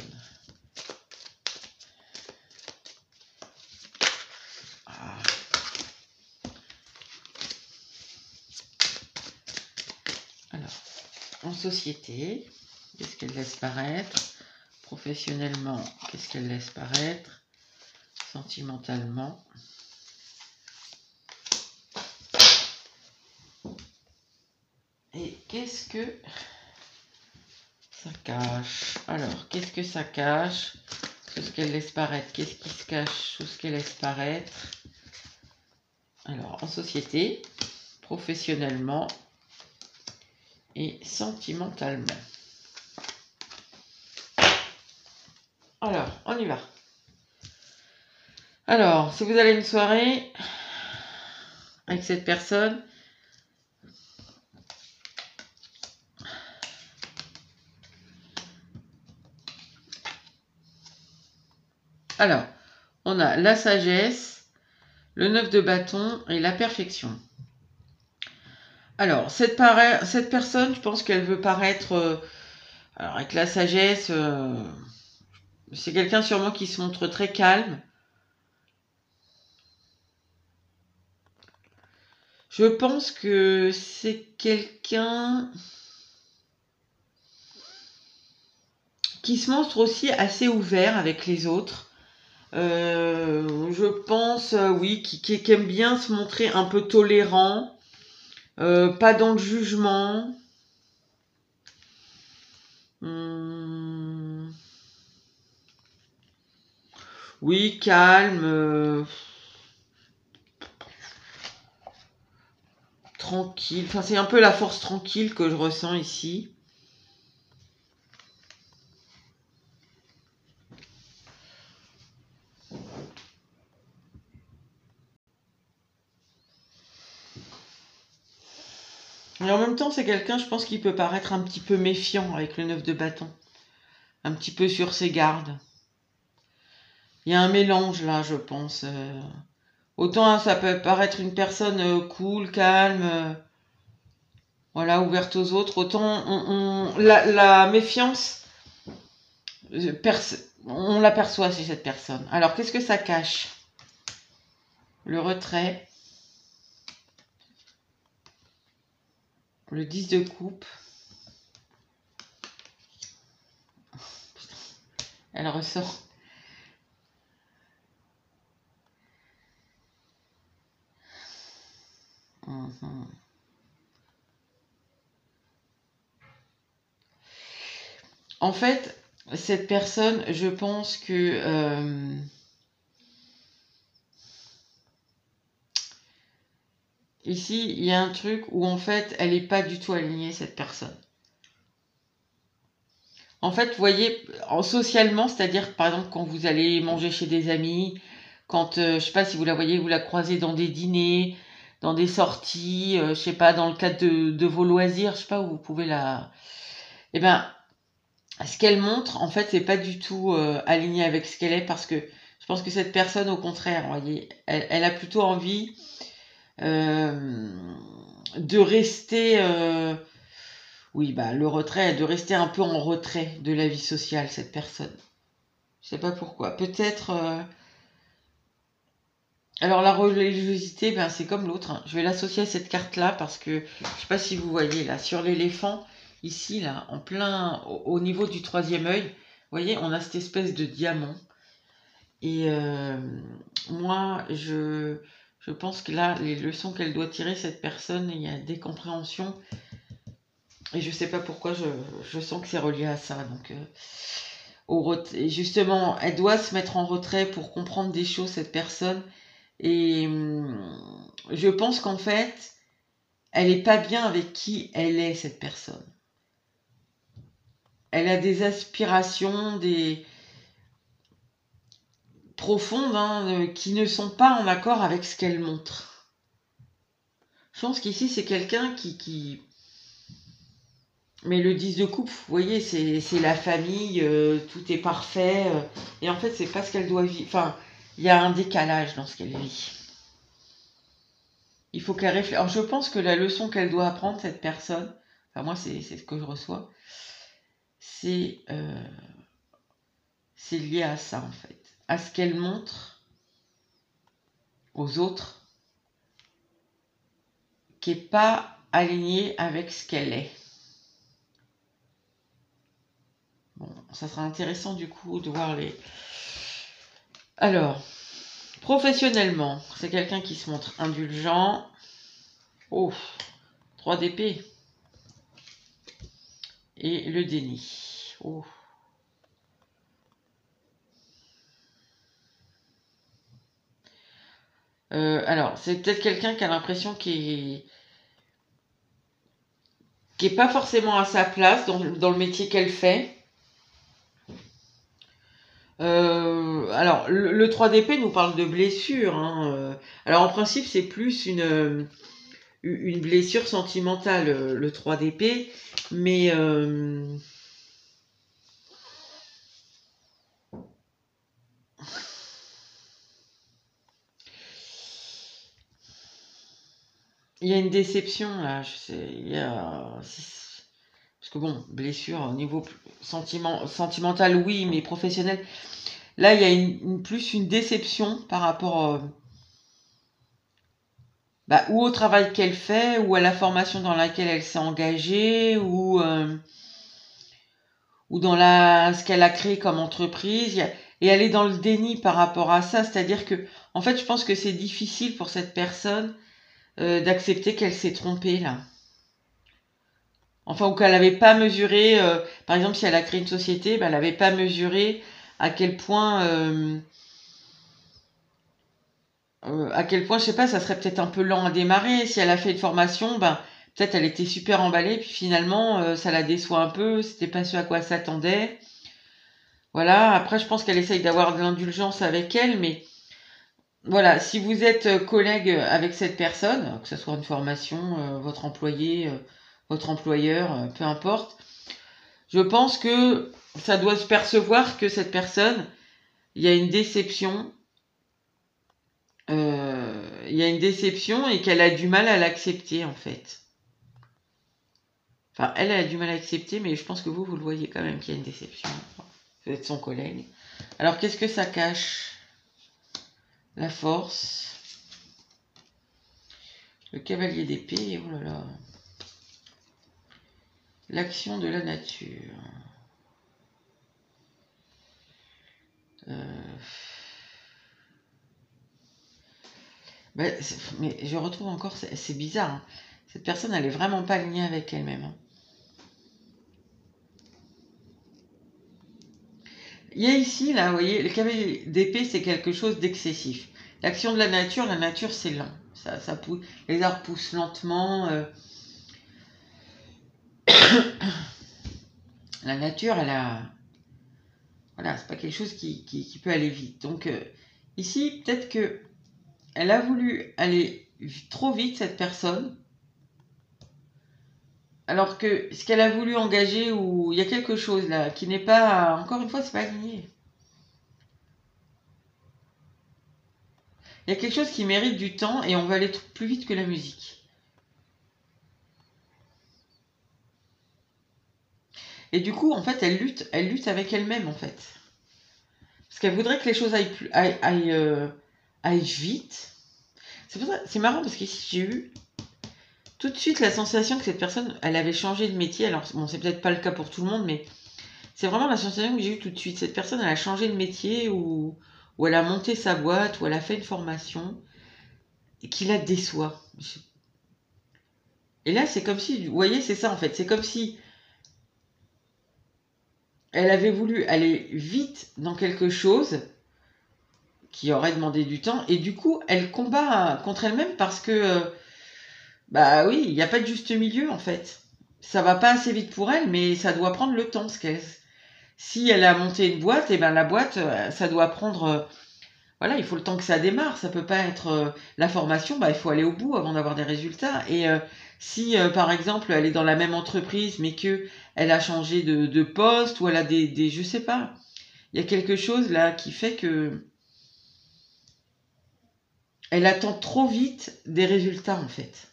Ah. Alors, en société, qu'est-ce qu'elle laisse paraître? Professionnellement, qu'est-ce qu'elle laisse paraître? Sentimentalement. Et qu'est-ce que ça cache? Alors, qu'est-ce que ça cache? Sous ce qu'elle laisse paraître. Qu'est-ce qui se cache sous ce qu'elle laisse paraître? Alors, en société, professionnellement et sentimentalement. Alors, on y va. Alors, si vous allez à une soirée avec cette personne, alors, on a la sagesse, le 9 de bâton et la perfection. Alors, cette personne, je pense qu'elle veut paraître... alors, avec la sagesse, c'est quelqu'un sûrement qui se montre très calme. Je pense que c'est quelqu'un qui se montre aussi assez ouvert avec les autres. Je je pense, oui, qui aime bien se montrer un peu tolérant, pas dans le jugement. Oui, calme, tranquille. Enfin, c'est un peu la force tranquille que je ressens ici. Et en même temps, c'est quelqu'un, je pense, qui peut paraître un petit peu méfiant avec le 9 de bâton. Un petit peu sur ses gardes. Il y a un mélange là, je pense. Autant hein, ça peut paraître une personne cool, calme, voilà, ouverte aux autres. Autant la méfiance, on l'aperçoit chez cette personne. Alors, qu'est-ce que ça cache? Le retrait. Le 10 de coupe. Elle ressort. En fait, cette personne, je pense que ici, il y a un truc où en fait, elle n'est pas du tout alignée, cette personne. En fait, vous voyez, socialement, c'est-à-dire par exemple quand vous allez manger chez des amis, quand, je sais pas si vous la voyez, vous la croisez dans des dîners, dans des sorties, je sais pas, dans le cadre de vos loisirs, je sais pas où vous pouvez la... Eh ben, ce qu'elle montre, en fait, c'est pas du tout aligné avec ce qu'elle est parce que je pense que cette personne, au contraire, vous voyez, elle a plutôt envie de rester... oui, bah, le retrait, de rester un peu en retrait de la vie sociale, cette personne. Je sais pas pourquoi. Peut-être... Alors la religiosité, ben, c'est comme l'autre. Hein. Je vais l'associer à cette carte-là parce que, je sais pas si vous voyez là, sur l'éléphant, ici, là, en plein, au niveau du troisième œil, vous voyez, on a cette espèce de diamant. Et moi, je pense que là, les leçons qu'elle doit tirer, cette personne, il y a des compréhensions. Et je sais pas pourquoi, je sens que c'est relié à ça. Donc, justement, elle doit se mettre en retrait pour comprendre des choses, cette personne. Et je pense qu'en fait, elle n'est pas bien avec qui elle est, cette personne. Elle a des aspirations, des profondes, hein, qui ne sont pas en accord avec ce qu'elle montre. Je pense qu'ici, c'est quelqu'un qui... Mais le 10 de coupe, vous voyez, c'est la famille, tout est parfait. Et en fait, c'est pas ce qu'elle doit vivre. Enfin, il y a un décalage dans ce qu'elle vit. Il faut qu'elle réfléchisse. Alors, je pense que la leçon qu'elle doit apprendre, cette personne, enfin, moi, c'est ce que je reçois, c'est lié à ça, en fait. À ce qu'elle montre aux autres, qui n'est pas aligné avec ce qu'elle est. Bon, ça sera intéressant, du coup, de voir les... Alors, professionnellement, c'est quelqu'un qui se montre indulgent. Oh, 3 d'épée. Et le déni. Oh. Alors, c'est peut-être quelqu'un qui a l'impression qu'il est pas forcément à sa place dans le métier qu'elle fait. Alors, le 3 d'épée nous parle de blessure. Hein. Alors, en principe, c'est plus une blessure sentimentale, le 3 d'épée. Mais... il y a une déception, là. Je sais, il y a... Parce que bon, blessure au niveau sentimental, oui, mais professionnel... Là, il y a plus une déception par rapport ou au travail qu'elle fait, ou à la formation dans laquelle elle s'est engagée, ou dans ce qu'elle a créé comme entreprise. et elle est dans le déni par rapport à ça. C'est-à-dire que, en fait, je pense que c'est difficile pour cette personne d'accepter qu'elle s'est trompée là. Enfin, ou qu'elle n'avait pas mesuré, par exemple, si elle a créé une société, ben, elle n'avait pas mesuré à quel point, je sais pas, ça serait peut-être un peu lent à démarrer. Si elle a fait une formation, ben, peut-être elle était super emballée, puis finalement, ça la déçoit un peu, c'était pas ce à quoi elle s'attendait. Voilà, après, je pense qu'elle essaye d'avoir de l'indulgence avec elle, mais voilà, si vous êtes collègue avec cette personne, que ce soit une formation, votre employé, votre employeur, peu importe, je pense que ça doit se percevoir que cette personne, il y a une déception, et qu'elle a du mal à l'accepter en fait. Enfin, elle a du mal à accepter, mais je pense que vous le voyez quand même qu'il y a une déception. Vous êtes son collègue. Alors, qu'est-ce que ça cache? La force. Le cavalier d'épée, oh là là. L'action de la nature. Mais je retrouve encore, c'est bizarre. Hein. Cette personne, elle est vraiment pas alignée avec elle-même. Hein. Il y a ici, là, vous voyez, le cavalier d'épée, c'est quelque chose d'excessif. L'action de la nature c'est lent. Ça pousse, les arbres poussent lentement. La nature, elle a... Voilà, c'est pas quelque chose qui peut aller vite. Donc, ici, peut-être que elle a voulu aller trop vite, cette personne, alors que ce qu'elle a voulu engager, ou il y a quelque chose là qui n'est pas, encore une fois, c'est pas aligné. Il y a quelque chose qui mérite du temps et on va aller plus vite que la musique. Et du coup, en fait, elle lutte avec elle-même, en fait. Parce qu'elle voudrait que les choses aillent vite. C'est marrant parce qu'ici, j'ai eu tout de suite la sensation que cette personne, elle avait changé de métier. Alors, bon, c'est peut-être pas le cas pour tout le monde, mais c'est vraiment la sensation que j'ai eue tout de suite. Cette personne, elle a changé de métier ou elle a monté sa boîte, ou elle a fait une formation et qui la déçoit. Et là, c'est comme si, vous voyez, c'est ça en fait. C'est comme si elle avait voulu aller vite dans quelque chose qui aurait demandé du temps, et du coup, elle combat contre elle-même parce que, bah oui, il n'y a pas de juste milieu en fait. Ça va pas assez vite pour elle, mais ça doit prendre le temps. Parce qu'elle, si elle a monté une boîte, et ben la boîte, ça doit prendre, voilà, il faut le temps que ça démarre. Ça peut pas être la formation, bah il faut aller au bout avant d'avoir des résultats. Et si par exemple elle est dans la même entreprise, mais que elle a changé de poste, ou elle a je sais pas, il y a quelque chose là qui fait que elle attend trop vite des résultats en fait,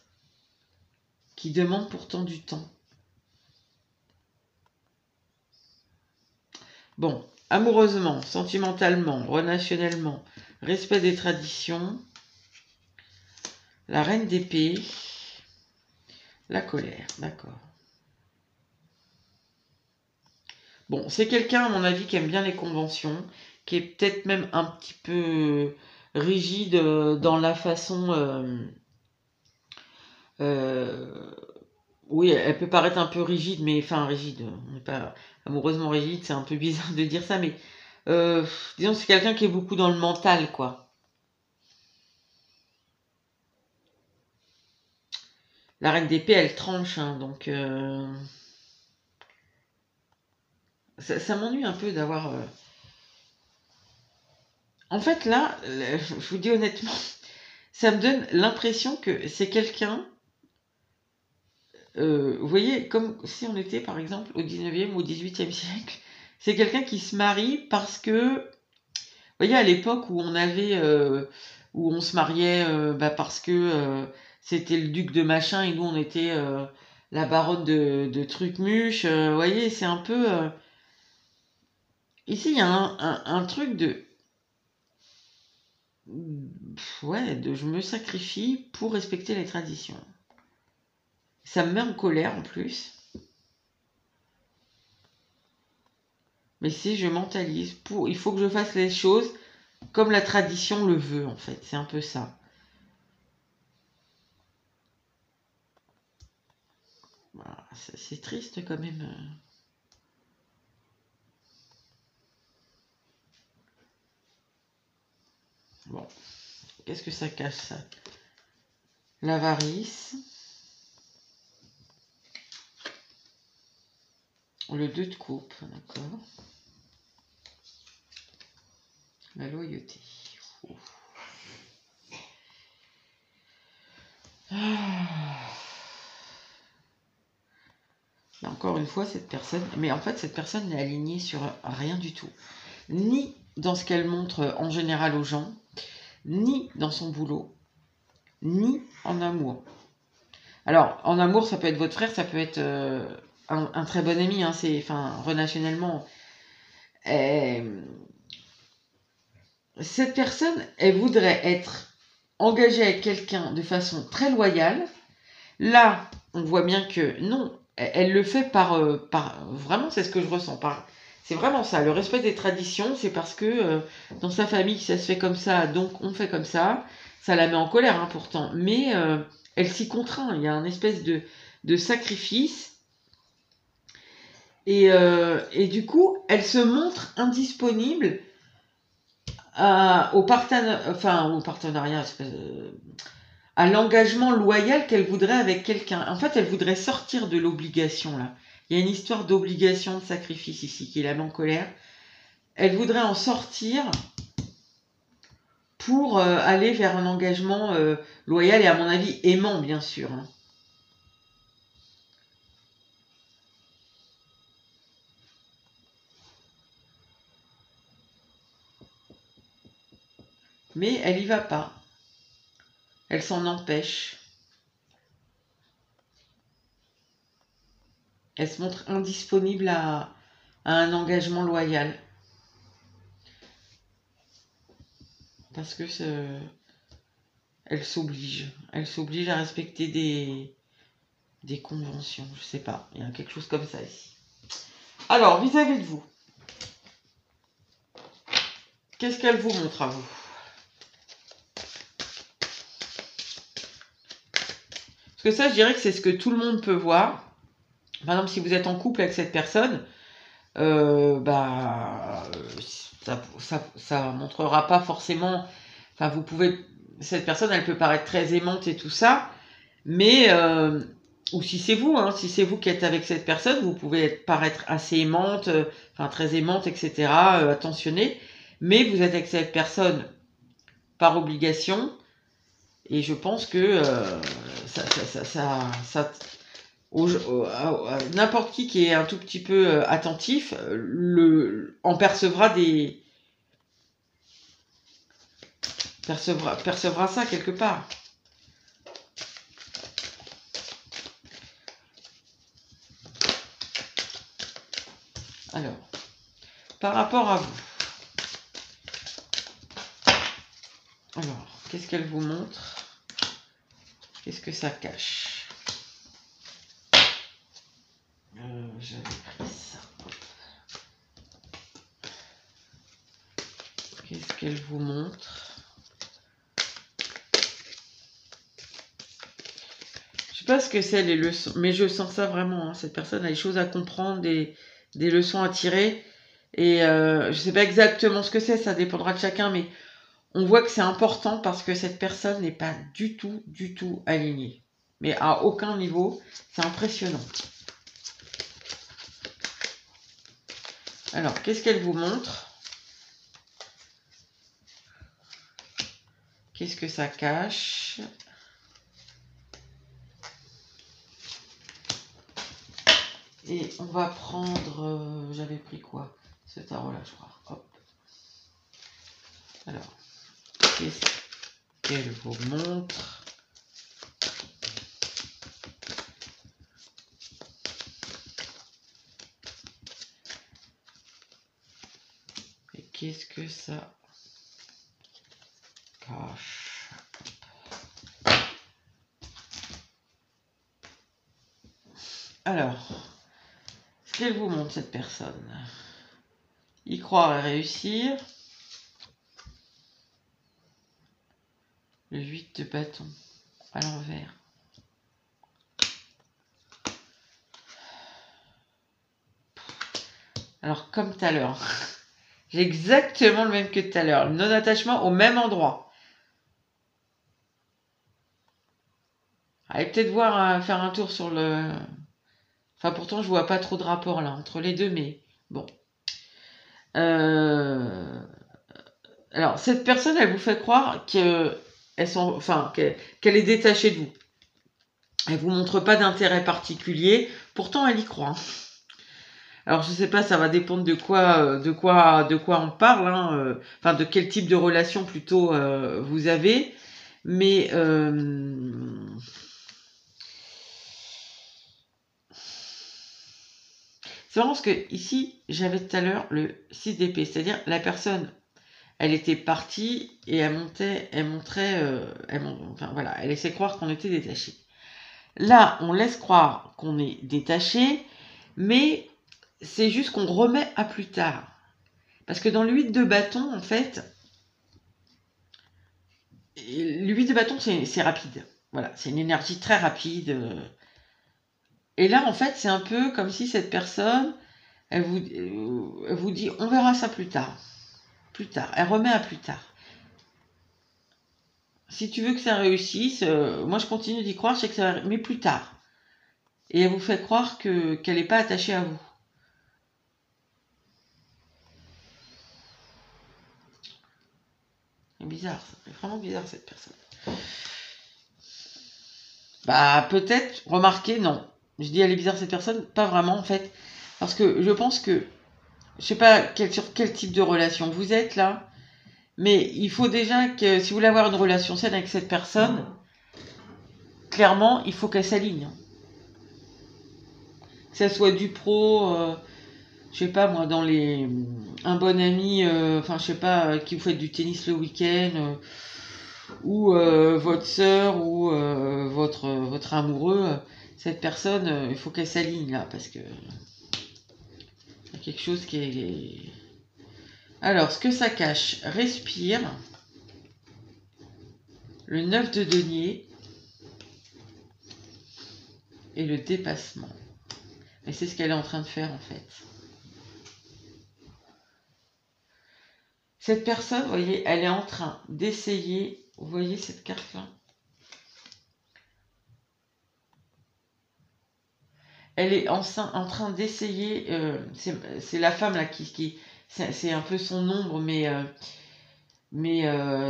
qui demandent pourtant du temps. Bon, amoureusement, sentimentalement, relationnellement, respect des traditions, la reine d'épée, la colère, d'accord. Bon, c'est quelqu'un, à mon avis, qui aime bien les conventions, qui est peut-être même un petit peu rigide dans la façon... oui, elle peut paraître un peu rigide, mais enfin rigide, on n'est pas amoureusement rigide, c'est un peu bizarre de dire ça, mais disons c'est quelqu'un qui est beaucoup dans le mental, quoi. La reine d'épée, elle tranche, hein, donc ça m'ennuie un peu d'avoir... En fait, là, je vous dis honnêtement, ça me donne l'impression que c'est quelqu'un... vous voyez, comme si on était par exemple au 19e ou au 18e siècle, c'est quelqu'un qui se marie parce que, vous voyez, à l'époque où on avait, où on se mariait bah, parce que c'était le duc de machin et nous on était la baronne de Trucmuche, vous voyez, c'est un peu... ici, il y a un truc de... Ouais, de je me sacrifie pour respecter les traditions. Ça me met en colère en plus. Mais si je mentalise, il faut que je fasse les choses comme la tradition le veut, en fait. C'est un peu ça. Voilà, c'est triste quand même. Bon, qu'est-ce que ça cache, ça? L'avarice. Le 2 de coupe, d'accord. La loyauté. Ouf. Encore une fois, cette personne... Mais en fait, cette personne n'est alignée sur rien du tout. Ni dans ce qu'elle montre en général aux gens, ni dans son boulot, ni en amour. Alors, en amour, ça peut être votre frère, ça peut être un très bon ami, hein, relationnellement. Cette personne, elle voudrait être engagée avec quelqu'un de façon très loyale. Là, on voit bien que non, elle le fait par vraiment, c'est ce que je ressens. C'est vraiment ça, le respect des traditions, c'est parce que dans sa famille, ça se fait comme ça, donc on fait comme ça. Ça la met en colère, hein, pourtant. Mais elle s'y contraint, il y a un espèce de sacrifice. Et du coup, elle se montre indisponible au partenariat, à l'engagement loyal qu'elle voudrait avec quelqu'un. En fait, elle voudrait sortir de l'obligation, là. Il y a une histoire d'obligation, de sacrifice ici qui la met en colère. Elle voudrait en sortir pour aller vers un engagement loyal et, à mon avis, aimant, bien sûr. Hein. Mais elle y va pas. Elle s'en empêche. Elle se montre indisponible à un engagement loyal. Parce que elle s'oblige. Elle s'oblige à respecter des conventions. Je sais pas. Il y a quelque chose comme ça ici. Alors, vis-à-vis de vous, qu'est-ce qu'elle vous montre à vous? Parce que ça, je dirais que c'est ce que tout le monde peut voir. Par exemple, si vous êtes en couple avec cette personne, ça montrera pas forcément... Enfin, vous pouvez... Cette personne, elle peut paraître très aimante et tout ça, mais... ou si c'est vous, hein, si c'est vous qui êtes avec cette personne, vous pouvez paraître assez aimante, très aimante, etc., attentionnée, mais vous êtes avec cette personne par obligation, et je pense que n'importe qui est un tout petit peu attentif en percevra percevra ça quelque part. Alors, par rapport à vous, alors, qu'est-ce qu'elle vous montre? Qu'est-ce que ça cache? J'avais pris ça. Qu'est-ce qu'elle vous montre? Je sais pas ce que c'est les leçons, mais je sens ça vraiment. Hein. Cette personne a des choses à comprendre, des leçons à tirer. Et je sais pas exactement ce que c'est, ça dépendra de chacun, mais on voit que c'est important parce que cette personne n'est pas du tout alignée. Mais à aucun niveau, c'est impressionnant. Alors, qu'est-ce qu'elle vous montre? Qu'est-ce que ça cache? Et on va prendre... j'avais pris quoi? Ce tarot-là, je crois. Hop. Alors, qu'est-ce qu'elle vous montre? Et qu'est-ce que ça cache? Alors, ce qu'elle vous montre, cette personne. Y croire et réussir. Le 8 de bâton à l'envers. Alors, comme tout à l'heure, j'ai exactement le même que tout à l'heure. Le non-attachement au même endroit. Allez peut-être voir, faire un tour sur le... Enfin, pourtant, je vois pas trop de rapport là entre les deux, mais bon. Alors, cette personne, elle vous fait croire qu'elle est détachée de vous. Elle vous montre pas d'intérêt particulier, pourtant elle y croit. Alors je sais pas, ça va dépendre de quoi on parle, hein, enfin de quel type de relation plutôt vous avez, mais c'est marrant parce que ici j'avais tout à l'heure le 6 d'épée, c'est-à-dire la personne, elle était partie et elle laissait croire qu'on était détaché. Là, on laisse croire qu'on est détaché, mais c'est juste qu'on remet à plus tard. Parce que dans le 8 de bâton, en fait, le 8 de bâton, c'est rapide. Voilà, c'est une énergie très rapide. Et là, en fait, c'est un peu comme si cette personne, elle vous dit, on verra ça plus tard. Plus tard. Elle remet à plus tard. Si tu veux que ça réussisse, moi je continue d'y croire, je sais que ça va, mais plus tard. Et elle vous fait croire qu'elle n'est pas attachée à vous. C'est bizarre, ça. C'est vraiment bizarre cette personne. Bah peut-être, remarquez, non. Je dis elle est bizarre cette personne, pas vraiment en fait. Parce que je pense que, je sais pas sur quel type de relation vous êtes là, mais il faut déjà que si vous voulez avoir une relation saine avec cette personne, clairement, il faut qu'elle s'aligne. Que ça soit du pro, je sais pas moi, un bon ami, enfin je sais pas, qui vous fait du tennis le week-end, ou votre sœur, ou votre amoureux, cette personne, il faut qu'elle s'aligne là, parce que il y a quelque chose qui est... Alors, ce que ça cache, respire, le 9 de denier et le dépassement. Et c'est ce qu'elle est en train de faire en fait. Cette personne, vous voyez, elle est en train d'essayer, vous voyez cette carte-là? Elle est en train d'essayer, c'est la femme là qui c'est un peu son ombre, mais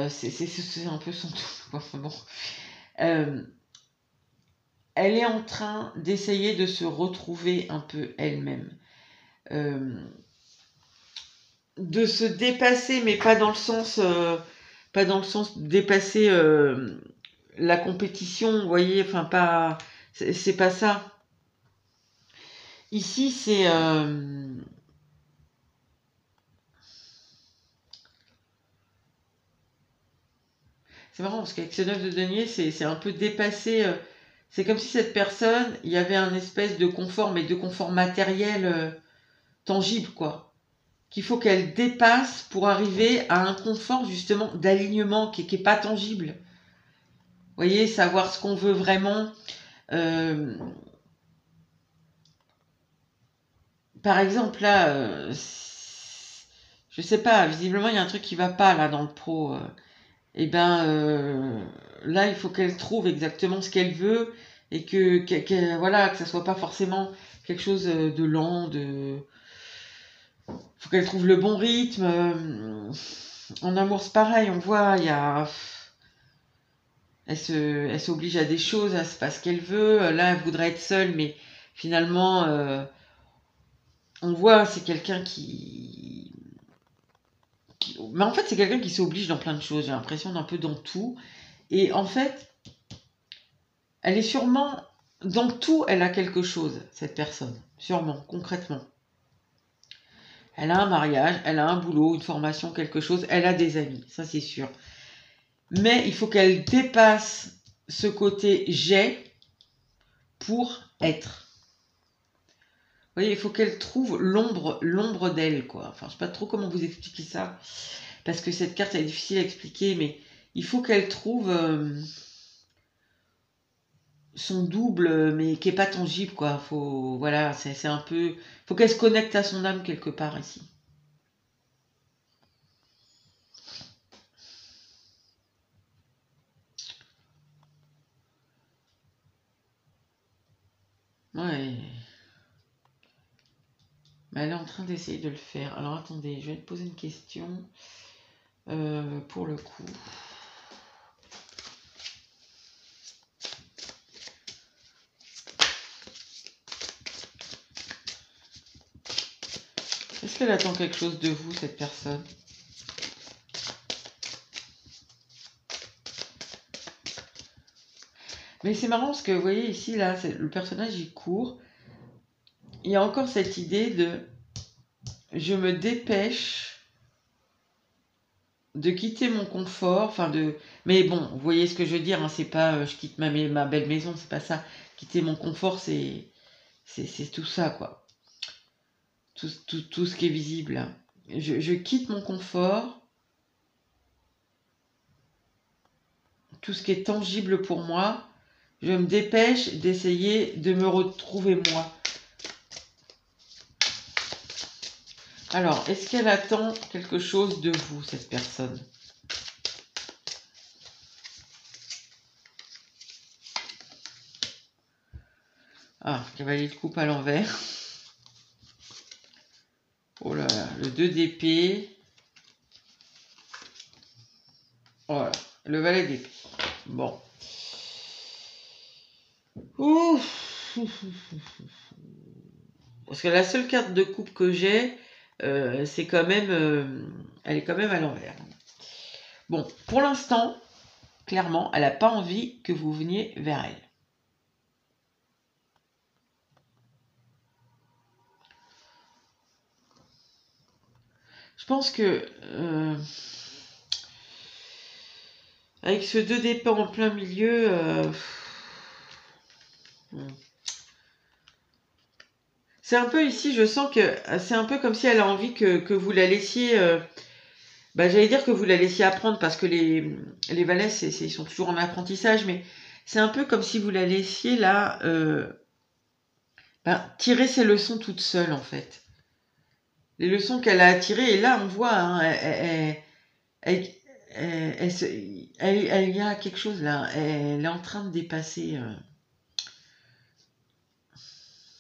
c'est un peu son tout. Enfin bon. Elle est en train d'essayer de se retrouver un peu elle-même. De se dépasser, mais pas dans le sens dépasser la compétition, vous voyez, enfin pas, c'est pas ça. Ici, c'est marrant parce qu'avec ce 9 de denier, c'est un peu dépassé. C'est comme si cette personne, il y avait un espèce de confort, mais de confort matériel tangible, quoi. Qu'il faut qu'elle dépasse pour arriver à un confort, justement, d'alignement qui est pas tangible. Vous voyez, savoir ce qu'on veut vraiment. Par exemple, là, je sais pas, visiblement, il y a un truc qui va pas, là, dans le pro. Et ben, là, il faut qu'elle trouve exactement ce qu'elle veut et voilà, que ça soit pas forcément quelque chose de lent, faut qu'elle trouve le bon rythme. En amour, c'est pareil, on voit, elle s'oblige à des choses, à se faire ce qu'elle veut. Là, elle voudrait être seule, mais finalement, on voit, c'est quelqu'un mais en fait, c'est quelqu'un qui s'oblige dans plein de choses. J'ai l'impression d'un peu dans tout. Et en fait, elle est sûrement dans tout, elle a quelque chose, cette personne. Sûrement, concrètement. Elle a un mariage, elle a un boulot, une formation, quelque chose. Elle a des amis, ça c'est sûr. Mais il faut qu'elle dépasse ce côté j'ai pour être. voyez, il faut qu'elle trouve l'ombre d'elle, quoi. Enfin, je sais pas trop comment vous expliquer ça, parce que cette carte, elle est difficile à expliquer, mais il faut qu'elle trouve son double, mais qui est pas tangible, quoi. Faut, voilà, c'est un peu, faut qu'elle se connecte à son âme quelque part ici. Ouais. Mais elle est en train d'essayer de le faire. Alors attendez, je vais te poser une question pour le coup. Est-ce qu'elle attend quelque chose de vous, cette personne? Mais c'est marrant parce que vous voyez ici, là, le personnage il court. Il y a encore cette idée de je me dépêche de quitter mon confort, enfin de. Mais bon, vous voyez ce que je veux dire, hein, c'est pas je quitte ma belle maison, c'est pas ça. Quitter mon confort, c'est tout ça, quoi. Tout ce qui est visible, là. Je quitte mon confort, tout ce qui est tangible pour moi. Je me dépêche d'essayer de me retrouver moi. Alors, est-ce qu'elle attend quelque chose de vous, cette personne? Ah, cavalier de coupe à l'envers. Oh là là, le 2 d'épée. Voilà, le valet d'épée. Bon. Ouf. Parce que la seule carte de coupe que j'ai, c'est quand même... elle est quand même à l'envers. Bon, pour l'instant, clairement, elle n'a pas envie que vous veniez vers elle. Je pense que... avec ce 2 d'épée en plein milieu... c'est un peu ici, je sens que c'est un peu comme si elle a envie que vous la laissiez... j'allais dire que vous la laissiez apprendre parce que les valets, ils sont toujours en apprentissage, mais c'est un peu comme si vous la laissiez là tirer ses leçons toute seule en fait. Les leçons qu'elle a tirées, et là on voit, hein, elle y a quelque chose là, elle est en train de dépasser,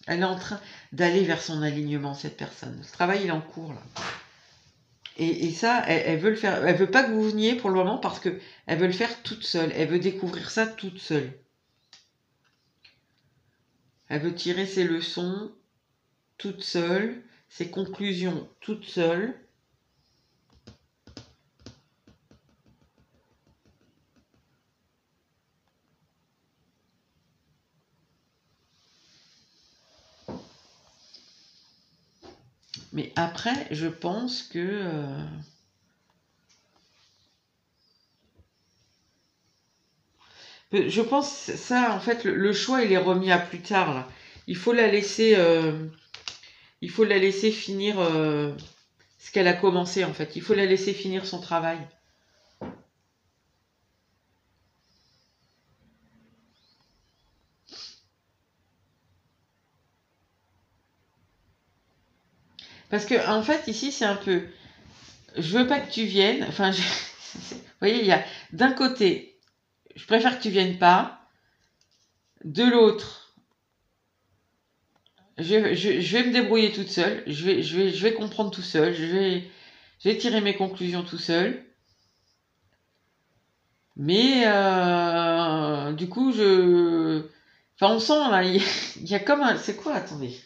elle est en train d'aller vers son alignement, cette personne. Le travail il est en cours là. Et ça, elle veut le faire. Elle veut pas que vous veniez pour le moment parce que elle veut le faire toute seule. Elle veut découvrir ça toute seule. Elle veut tirer ses leçons toute seule, ses conclusions toute seule. Mais après, je pense que je pense ça, en fait, le choix, il est remis à plus tard. Là. Il faut la laisser, il faut la laisser finir ce qu'elle a commencé, en fait. Il faut la laisser finir son travail. Parce que, en fait, ici, c'est un peu, je veux pas que tu viennes. Enfin, vous voyez, il y a d'un côté, je préfère que tu viennes pas. De l'autre, je vais me débrouiller toute seule. Je vais comprendre tout seul. Je vais tirer mes conclusions tout seul. Mais du coup, enfin, on sent là, il y a comme un. C'est quoi? Attendez.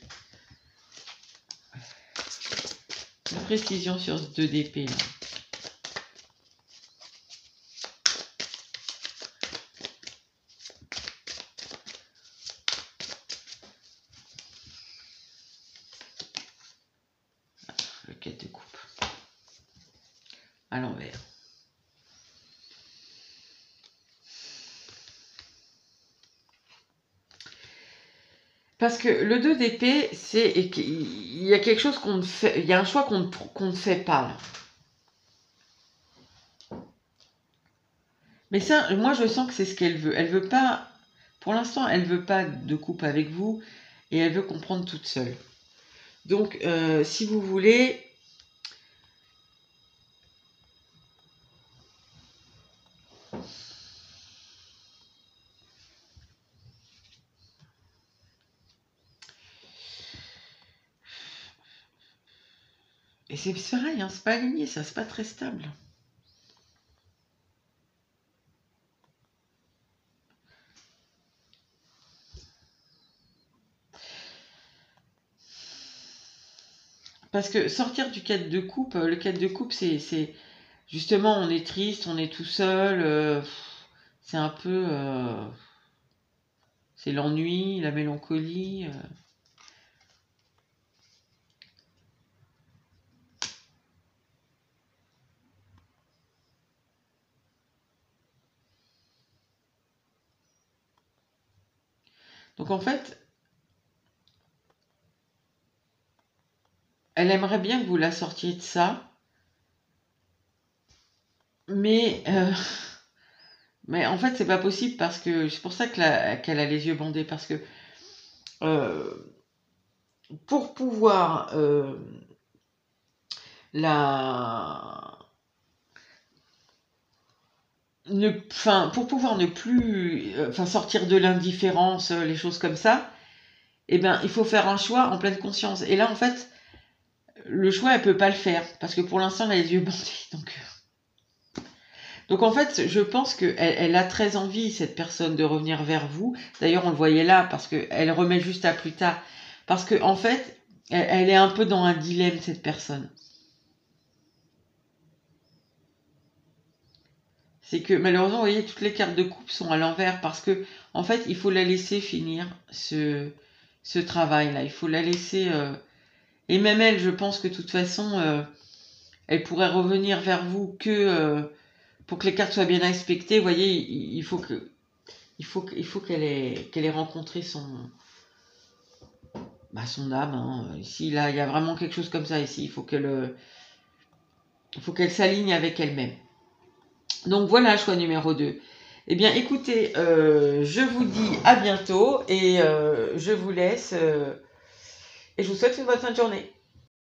Une précision sur ce 2 d'épée là. Le 4 de coupe. À l'envers. Parce que le 2 d'épée, c'est il y a quelque chose qu'on ne fait, il y a un choix qu'on ne fait pas là. Mais ça, moi je sens que c'est ce qu'elle veut. Elle veut pas, pour l'instant, elle veut pas de couple avec vous et elle veut comprendre toute seule. Donc, si vous voulez, et c'est pareil, hein, c'est pas aligné, ça, c'est pas très stable. Parce que sortir du 4 de coupe, le 4 de coupe, c'est justement, on est triste, on est tout seul, c'est un peu, c'est l'ennui, la mélancolie. Donc en fait, elle aimerait bien que vous la sortiez de ça, mais mais en fait, c'est pas possible parce que c'est pour ça que qu'elle a les yeux bandés parce que euh, pour pouvoir la pour pouvoir ne plus sortir de l'indifférence, les choses comme ça, eh ben il faut faire un choix en pleine conscience. Et là, en fait, le choix, elle peut pas le faire parce que pour l'instant, elle a les yeux bandés. Donc en fait, je pense qu'elle a très envie, cette personne, de revenir vers vous. D'ailleurs, on le voyait là, parce qu'elle remet juste à plus tard. Parce qu'en en fait, elle est un peu dans un dilemme, cette personne. C'est que malheureusement, vous voyez, toutes les cartes de coupe sont à l'envers, parce que en fait, il faut la laisser finir ce travail-là. Il faut la laisser... Et même elle, je pense que de toute façon, elle pourrait revenir vers vous que... pour que les cartes soient bien respectées, vous voyez, il faut qu'elle ait rencontré son âme. Hein. Ici, là, il y a vraiment quelque chose comme ça ici. Il faut qu'elle s'aligne avec elle-même. Donc voilà, choix numéro 2. Eh bien, écoutez, je vous dis à bientôt et je vous laisse et je vous souhaite une bonne fin de journée.